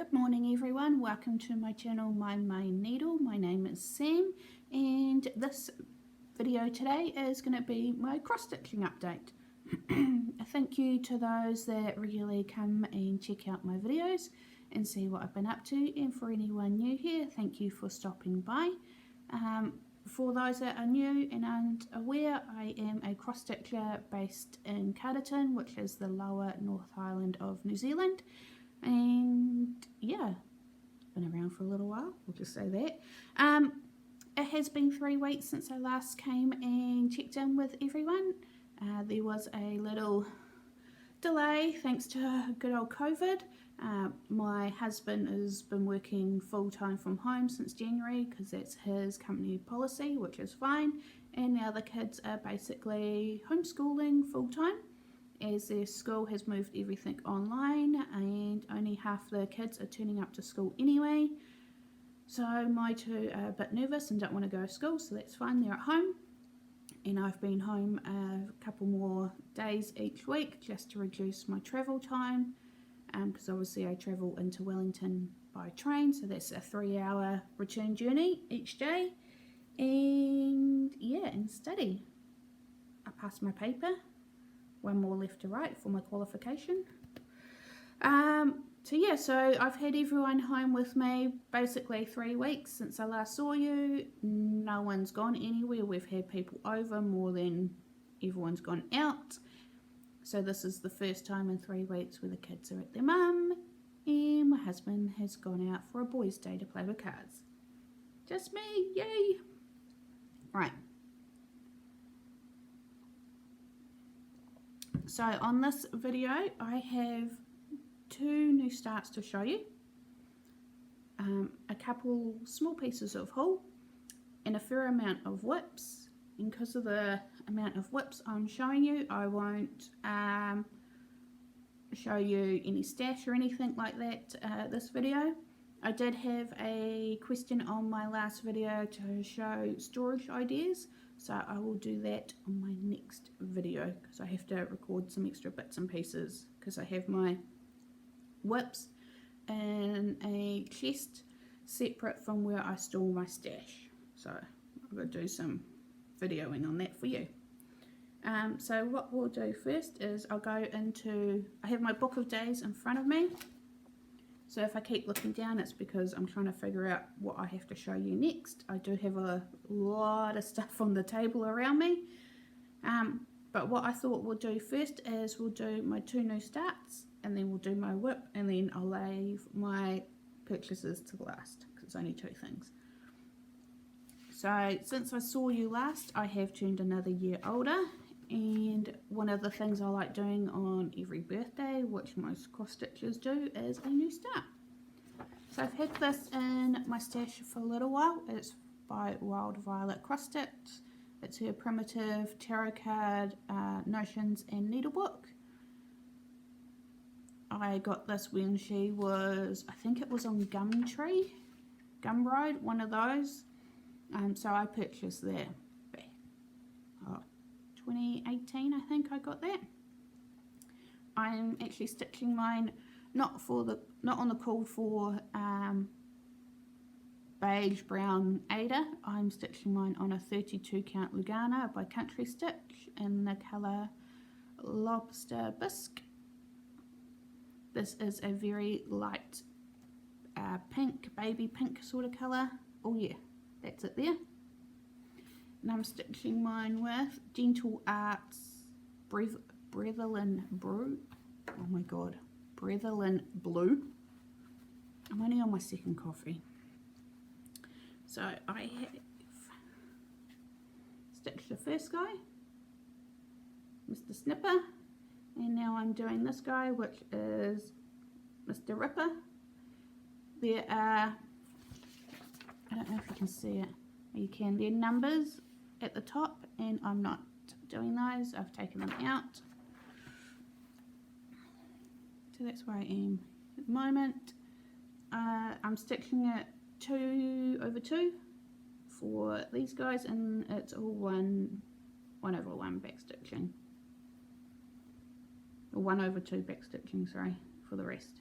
Good morning everyone, welcome to my channel My Main Needle. My name is Sam and this video today is going to be my cross stitching update. A thank you to those that regularly come and check out my videos and see what I've been up to, and for anyone new here, thank you for stopping by. For those that are new and aren't aware, I am a cross stitcher based in Jardin, which is the lower North Island of New Zealand. And yeah, been around for a little while, we'll just say that. It has been 3 weeks since I last came and checked in with everyone. There was a little delay thanks to good old COVID. My husband has been working full-time from home since January because that's his company policy, which is fine, and now the kids are basically homeschooling full-time as their school has moved everything online and only half the kids are turning up to school anyway. So my two are a bit nervous and don't want to go to school, so that's fine, they're at home. And I've been home a couple more days each week just to reduce my travel time, because obviously I travel into Wellington by train, so that's a 3-hour return journey each day. And yeah, and study. I passed my paper. One more left to write for my qualification. So I've had everyone home with me basically 3 weeks since I last saw you. No one's gone anywhere. We've had people over more than everyone's gone out. So this is the first time in 3 weeks where the kids are at their mum and my husband has gone out for a boys' day to play with cards. Just me, yay! Right. So on this video I have 2 new starts to show you, a couple small pieces of wool and a fair amount of whips, and because of the amount of whips I'm showing you, I won't show you any stash or anything like that this video. I did have a question on my last video to show storage ideas, so I will do that on my next video because I have to record some extra bits and pieces because I have my whips in a chest separate from where I store my stash. So I'm going to do some videoing on that for you. So what we'll do first is I'll go into, I have my book of days in front of me. So if I keep looking down, it's because I'm trying to figure out what I have to show you next. I do have a lot of stuff on the table around me. But what I thought we'll do first is we'll do my 2 new starts, and then we'll do my whip, and then I'll leave my purchases to the last, because it's only 2 things. So since I saw you last, I have turned another year older, and one of the things I like doing on every birthday, which most cross stitchers do, is a new start. So I've had this in my stash for a little while. It's by Wild Violet Cross Stitch. It's her primitive tarot card, notions and needlebook. I got this when she was, I think it was on Gumroad, one of those. So I purchased that. 2018 I think I got that. I'm actually stitching mine not on the call for beige brown Ada. I'm stitching mine on a 32 count Lugana by Country Stitch in the colour Lobster Bisque. This is a very light pink, baby pink sort of colour. Oh yeah, that's it there. And I'm stitching mine with Gentle Arts Brethren Blue. Oh my god, Brethren Blue. I'm only on my 2nd coffee. So I have stitched the first guy, Mr. Snipper, and now I'm doing this guy, which is Mr. Ripper. There are, I don't know if you can see it, you can, there are numbers at the top, and I'm not doing those, I've taken them out. So that's where I am at the moment. I'm stitching it 2 over 2 for these guys, and it's all 1 over 1 back stitching, or 1 over 2 back stitching, sorry, for the rest.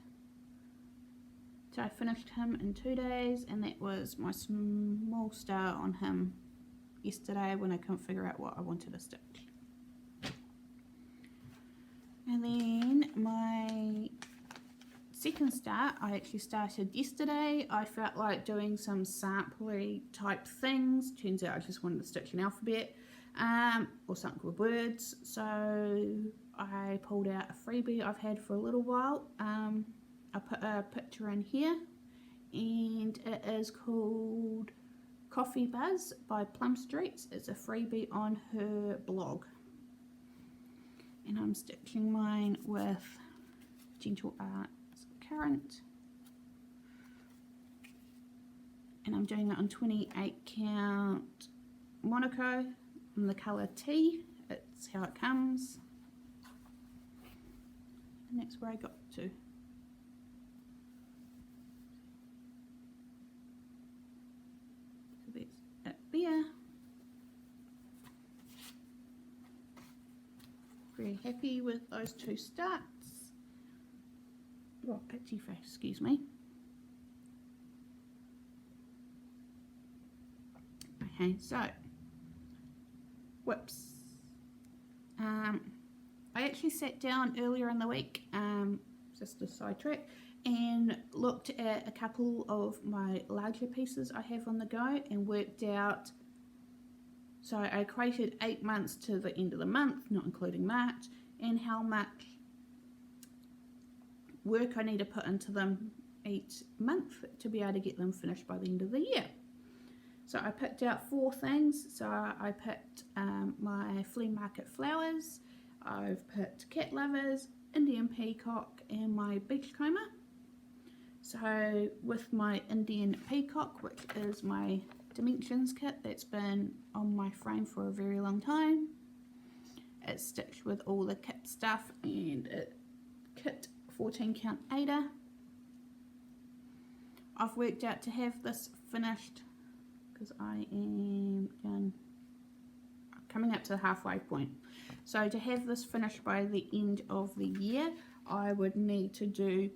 So I finished him in 2 days, and that was my small star on him yesterday when I couldn't figure out what I wanted to stitch. And then my second start I actually started yesterday. I felt like doing some sampley type things. Turns out I just wanted to stitch an alphabet or something with words. So I pulled out a freebie I've had for a little while. I put a picture in here, and it is called Coffee Buzz by Plum Streets. It's a freebie on her blog. And I'm stitching mine with Gentle Arts Current. And I'm doing it on 28 count Monaco in the colour T. It's how it comes. And that's where I got to. So that's it there. Very happy with those 2 starts. Oh, itchy face, excuse me. Okay, so whoops. I actually sat down earlier in the week, just a sidetrack, and looked at a couple of my larger pieces I have on the go and worked out. So I equated 8 months to the end of the month, not including March, and how much work I need to put into them each month to be able to get them finished by the end of the year. So I picked out 4 things. So I picked my flea market flowers, I've picked cat lovers, Indian peacock, and my beachcomber. So with my Indian peacock, which is my dimensions kit that's been on my frame for a very long time, it's stitched with all the kit stuff, and it kit 14 count Ada. I've worked out to have this finished because I am coming up to the halfway point. So to have this finished by the end of the year, I would need to do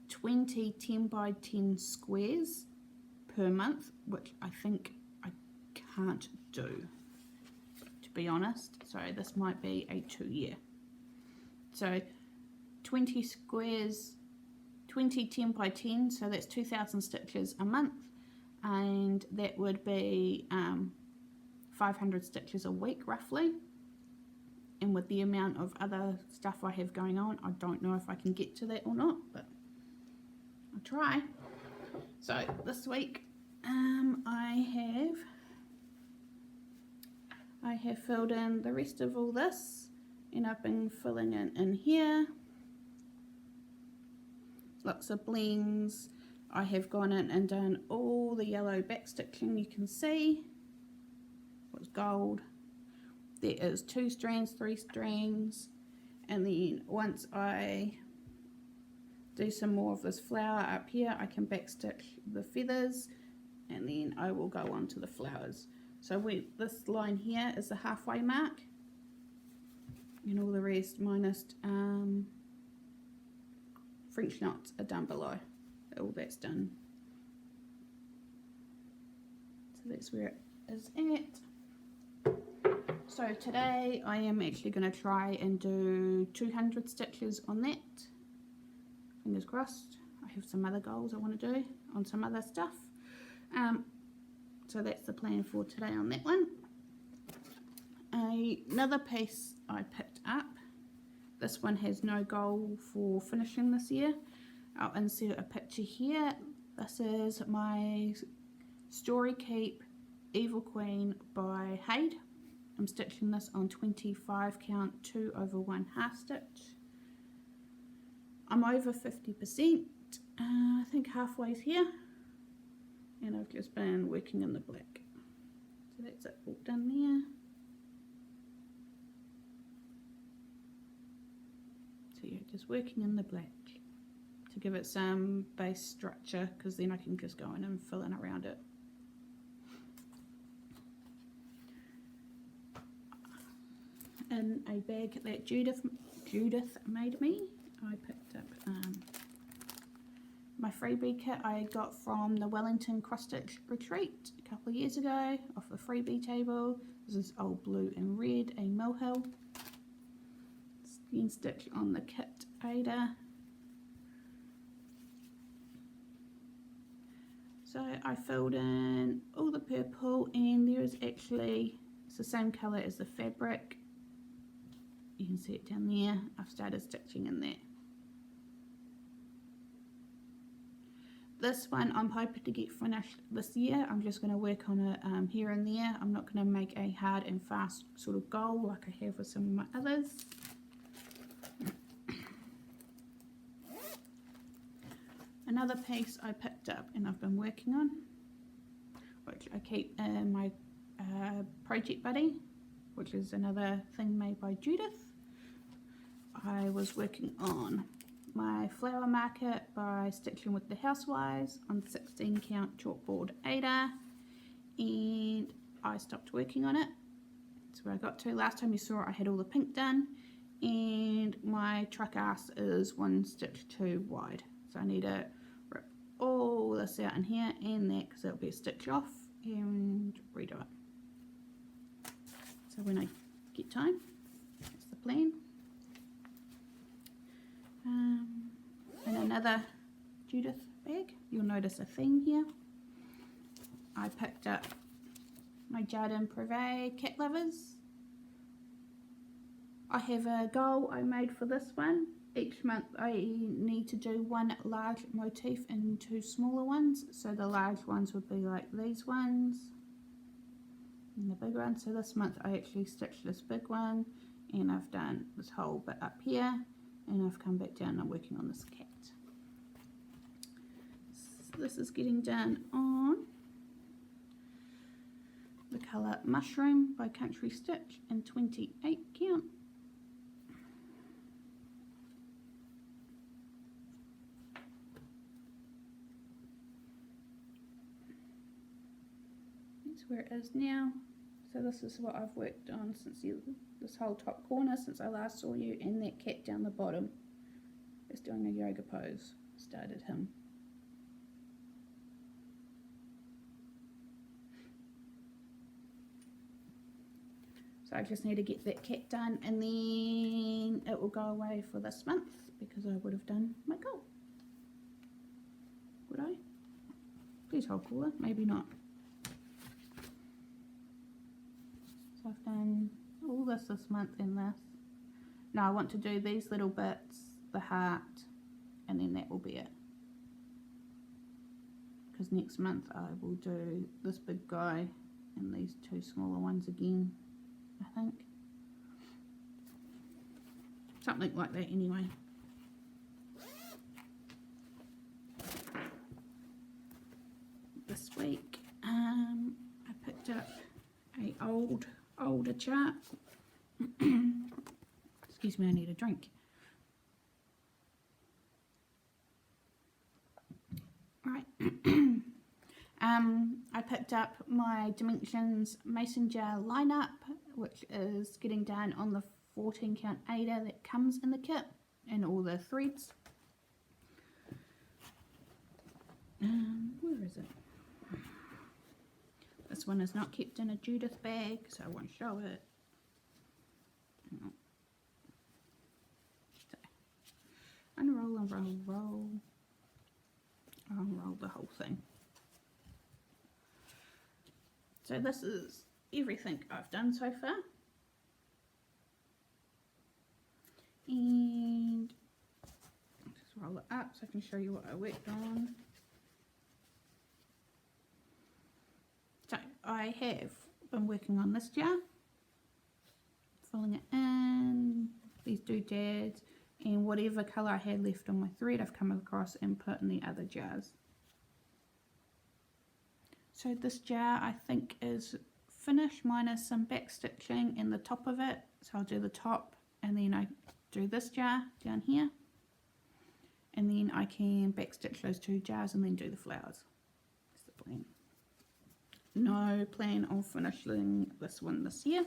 20 10 by 10 squares per month, which I think I can't do, to be honest. So this might be a 2-year. So 20 squares, 20 10 by 10, so that's 2,000 stitches a month, and that would be 500 stitches a week roughly. And with the amount of other stuff I have going on, I don't know if I can get to that or not, but I'll try. So this week I have filled in the rest of all this, and I've been filling in here. Lots of blends. I have gone in and done all the yellow back stitching you can see. It was gold. There is 2 strands, 3 strands, and then once I do some more of this flower up here, I can back stitch the feathers, and then I will go on to the flowers. So this line here is the halfway mark, and all the rest minus French knots are down below. All that's done. So that's where it is at. So today I am actually going to try and do 200 stitches on that. Fingers crossed. I have some other goals I want to do on some other stuff. So that's the plan for today on that one. Another piece I picked up. This one has no goal for finishing this year. I'll insert a picture here. This is my Story Keep Evil Queen by Haid. I'm stitching this on 25 count 2 over 1 half stitch. I'm over 50%, I think halfway's here, and I've just been working in the black. So that's it all done there. So yeah, just working in the black to give it some base structure, because then I can just go in and fill in around it. In a bag that Judith made me, I picked up my freebie kit I got from the Wellington cross stitch retreat a couple of years ago off the freebie table. This is old blue and red, a Mill Hill. Skein stitch on the kit Ada. So I filled in all the purple, and there is actually, it's the same colour as the fabric. You can see it down there. I've started stitching in that. This one I'm hoping to get finished this year. I'm just going to work on it here and there. I'm not going to make a hard and fast sort of goal like I have with some of my others. Another piece I picked up and I've been working on, which I keep in my project buddy, which is another thing made by Judith. I was working on my flower market by stitching with the housewives on 16 count chalkboard Ada, and I stopped working on it. That's where I got to. Last time you saw it, I had all the pink done, and my truck ass is 1 stitch too wide, so I need to rip all this out in here and that because it'll be a stitch off, and redo it. So when I get time, that's the plan. And another Judith bag. You'll notice a theme here. I picked up my Jardin Prive cat lovers. I have a goal I made for this one. Each month I need to do 1 large motif and 2 smaller ones. So the large ones would be like these ones and the big one. So this month I actually stitched this big one, and I've done this whole bit up here, and I've come back down and I'm working on this cat. So this is getting done on the colour Mushroom by Country Stitch in 28 count. That's where it is now. So this is what I've worked on since this whole top corner since I last saw you, and that cat down the bottom is doing a yoga pose. Started him. So I just need to get that cat done, and then it will go away for this month because I would have done my goal. Would I? Please hold cooler. Maybe not. So I've done all this month and this. Now I want to do these little bits, the heart, and then that will be it. Because next month I will do this big guy and these 2 smaller ones again, I think. Something like that anyway. This week I picked up a older chart. Excuse me, I need a drink. Right. I picked up my Dimensions Mason Jar lineup, which is getting done on the 14 count Ada that comes in the kit, and all the threads. Where is it? This one is not kept in a Judith bag, so I won't show it. So, unroll, unroll, roll. I'll unroll the whole thing. So this is everything I've done so far. And I'll just roll it up so I can show you what I worked on. So I have been working on this jar, filling it in, these doodads, and whatever colour I had left on my thread I've come across and put in the other jars. So this jar I think is finished minus some back stitching in the top of it. So I'll do the top, and then I do this jar down here, and then I can back stitch those 2 jars and then do the flowers. That's the plan. No plan on finishing this one this year.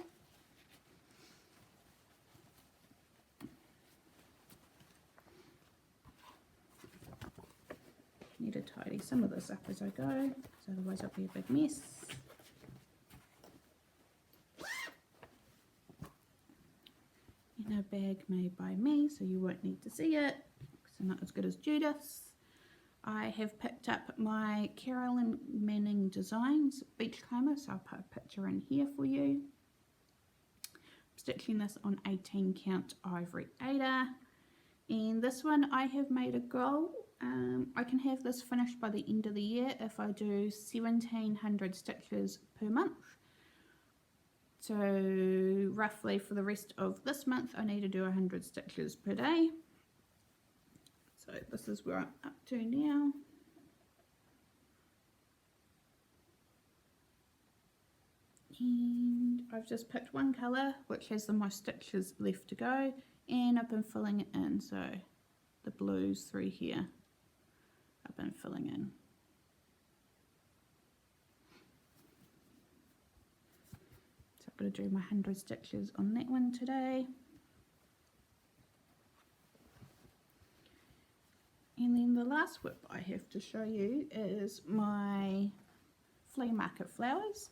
Need to tidy some of this up as I go, because otherwise it'll be a big mess. In a bag made by me, so you won't need to see it, because they're not as good as Judith's. I have picked up my Carolyn Manning Designs Beachcomber, so I'll put a picture in here for you. I'm stitching this on 18 count ivory Aida, and this one I have made a goal. I can have this finished by the end of the year if I do 1700 stitches per month. So roughly for the rest of this month I need to do 100 stitches per day. So this is where I'm up to now. And I've just picked one colour which has the most stitches left to go, and I've been filling it in, so the blues through here I've been filling in. So I've got to do my 100 stitches on that one today. And then the last whip I have to show you is my Flea Market flowers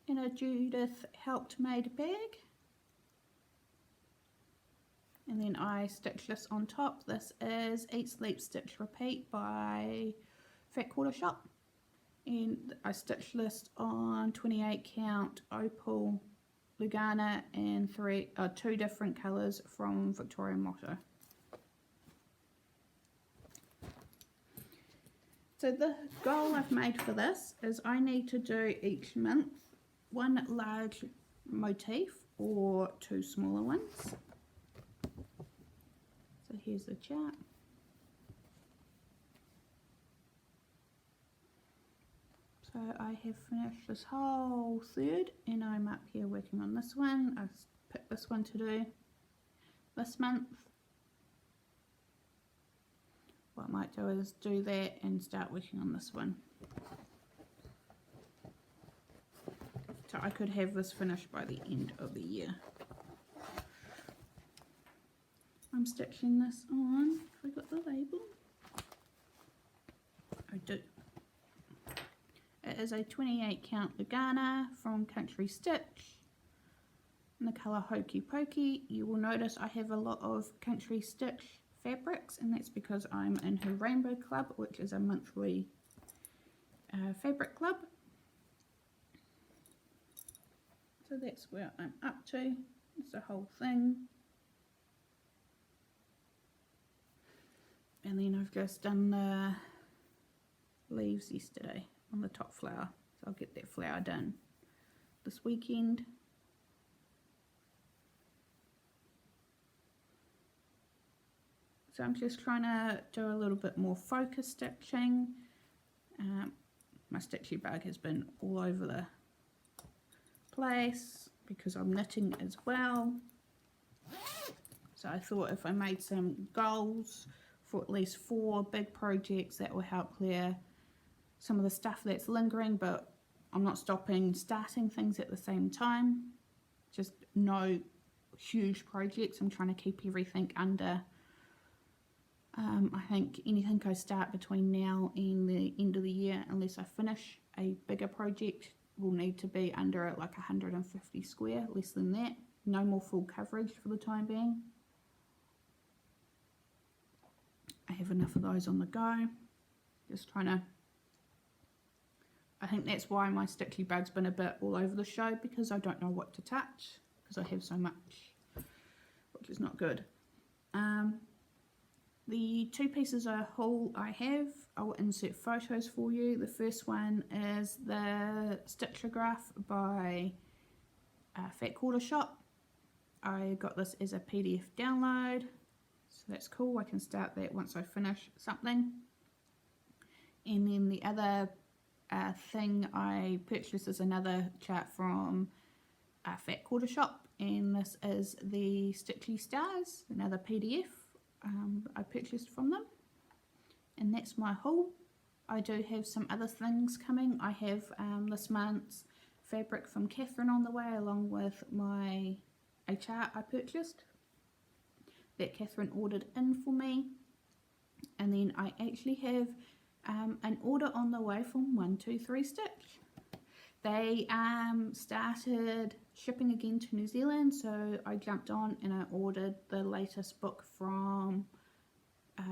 in a Judith helped made bag. And then I stitch this on top. This is Eat, Sleep, Stitch, Repeat by Fat Quarter Shop. And I stitched this on 28 count opal, Lugana, and two different colours from Victoria Motto. So the goal I've made for this is I need to do each month one large motif or two smaller ones. So here's the chart. So I have finished this whole third and I'm up here working on this one. I've picked this one to do this month. What I might do is do that and start working on this one. So I could have this finished by the end of the year. I'm stitching this on. Have I got the label? I do. It is a 28 count Lugana from Country Stitch in the colour Hokey Pokey. You will notice I have a lot of Country Stitch fabrics, and that's because I'm in her Rainbow Club, which is a monthly fabric club. So that's where I'm up to. It's the whole thing. And then I've just done the leaves yesterday on the top flower. So I'll get that flower done this weekend. So I'm just trying to do a little bit more focus stitching. My stitchy bug has been all over the place because I'm knitting as well. So I thought if I made some goals for at least 4 big projects, that will help clear some of the stuff that's lingering, but I'm not starting things at the same time. Just no huge projects. I'm trying to keep everything under. I think anything I start between now and the end of the year, unless I finish a bigger project, will need to be under like 150 square, less than that. No more full coverage for the time being. I have enough of those on the go. Just trying to, I think that's why my stitchy bug's been a bit all over the show, because I don't know what to touch, because I have so much, which is not good. The 2 pieces of haul I have, I will insert photos for you. The first one is the Stitchograph by Fat Quarter Shop. I got this as a PDF download, so that's cool. I can start that once I finish something. And then the other thing I purchased is another chart from Fat Quarter Shop, and this is the Stitchy Stars, another PDF. I purchased from them, and that's my haul. I do have some other things coming. I have this month's fabric from Catherine on the way, along with a chart I purchased that Catherine ordered in for me. And then I actually have an order on the way from 123 Stitch. They started shipping again to New Zealand, so I jumped on and I ordered the latest book from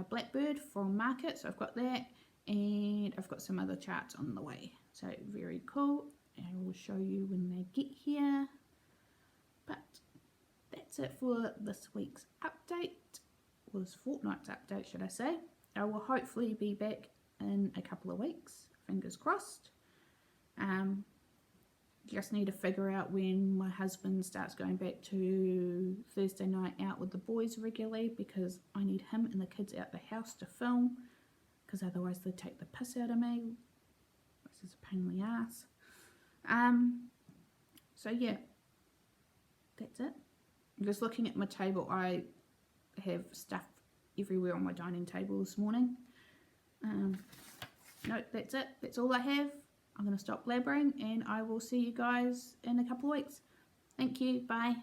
Blackbird from Market. So I've got that, and I've got some other charts on the way. So very cool. I will show you when they get here. But that's it for this week's update, or this fortnight's update, should I say. I will hopefully be back in a couple of weeks, fingers crossed. Just need to figure out when my husband starts going back to Thursday night out with the boys regularly, because I need him and the kids out the house to film, because otherwise they take the piss out of me. This is a pain in the ass. So yeah, that's it. I'm just looking at my table. I have stuff everywhere on my dining table this morning. No, that's it. That's all I have. I'm going to stop blabbering, and I will see you guys in a couple of weeks. Thank you. Bye.